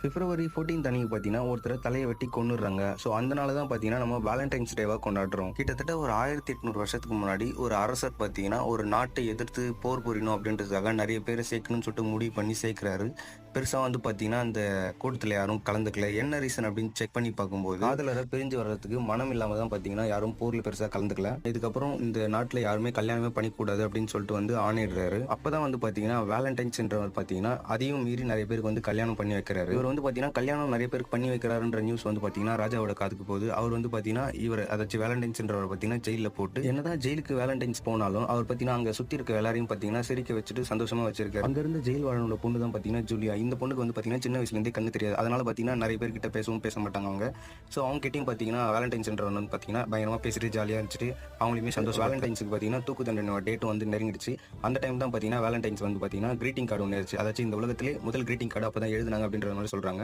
பிப்ரவரி 14 அன்னைக்கு பார்த்தீங்கன்னா ஒருத்தரை தலையை வெட்டி கொன்னுடுறாங்க. ஸோ அதனால தான் பார்த்தீங்கன்னா நம்ம வேலண்டைன்ஸ் டேவாக கொண்டாடுறோம். கிட்டத்தட்ட ஒரு 1800 வருஷத்துக்கு முன்னாடி ஒரு அரசர் பார்த்தீங்கன்னா ஒரு நாட்டை எதிர்த்து போர் புரியணும் அப்படின்றதுக்காக நிறைய பேரை சேர்க்கணும்னு சொல்லிட்டு முடிவு பண்ணி சேர்க்கிறாரு. பெருசாக வந்து பார்த்தீங்கன்னா அந்த கூட்டத்தில் யாரும் கலந்துக்கல. என்ன ரீசன் அப்படின்னு செக் பண்ணி பார்க்கும்போது காதலரை பிரிஞ்சு வர்றதுக்கு மனம் இல்லாமல் தான் பார்த்தீங்கன்னா யாரும் போரில் பெருசாக கலந்துக்கல. இதுக்கப்புறம் இந்த நாட்டில் யாருமே கல்யாணமே பண்ணிக்கூடாது அப்படின்னு சொல்லிட்டு வந்து ஆணையிடுறாரு. அப்போ தான் வந்து பார்த்தீங்கன்னா வேலண்டைன்ஸ்ன்றவர் பார்த்தீங்கன்னா அதையும் மீறி நிறைய பேருக்கு வந்து கல்யாணம் பண்ணி வைக்கிறாரு. இவர் வந்து பார்த்தீங்கன்னா கல்யாணம் நிறைய பேருக்கு பண்ணி வைக்கிறாருன்ற நியூஸ் வந்து பார்த்தீங்கன்னா ராஜாவோட காதுக்கு போகுது. அவர் வந்து பார்த்தீங்கன்னா இவர் அதாச்சும் வேலண்டைன்ஸ்ன்றவர் பார்த்தீங்கன்னா ஜெயிலில் போட்டு என்னதான் ஜெயிலுக்கு வேலண்டைன்ஸ் போனாலும் அவர் பார்த்தீங்கன்னா அங்கே சுற்றி இருக்க எல்லாரையும் பார்த்தீங்கன்னா சிரிக்க வச்சுட்டு சந்தோஷமா வச்சிருக்காரு. அங்கிருந்து ஜெயில் வாழனோட பொண்ணு தான் பார்த்தீங்கன்னா ஜூலியா. இந்த பொண்ணுக்கு வந்து பார்த்தீங்கன்னா சின்ன வயசுலேருந்தே கண்ணு தெரியாது. அதனால பார்த்தீங்கன்னா நிறைய பேர்கிட்ட பேசவும் பேச மாட்டாங்க அவங்க. ஸோ அவங்க கிட்டையும் பார்த்தீங்கன்னா வேலண்டைன்ஸ்ன்றவர் வந்து பார்த்தீங்கன்னா பயங்கரமாக பேசிட்டு ஜாலியாக இருந்துட்டு அவங்களுமே சந்தோஷம். வேலண்டைன்ஸுக்கு பார்த்தீங்கன்னா தூக்கு தண்டனை டேட்டும் வந்து நெருங்கிடுச்சு. அந்த டைம் தான் பார்த்தீங்கன்னா வேலண்டைன்ஸ் வந்து பார்த்தீங்கன்னா கிரீட்டிங் கார்டு ஒன்று இருந்துச்சு. அதாச்சும் இந்த உலகத்திலே முதல் கிரீட்டிங் கார்டு அப்போ தான் எழுதுனாங்க அப்படின்ற மாதிரி சொல்கிறாங்க.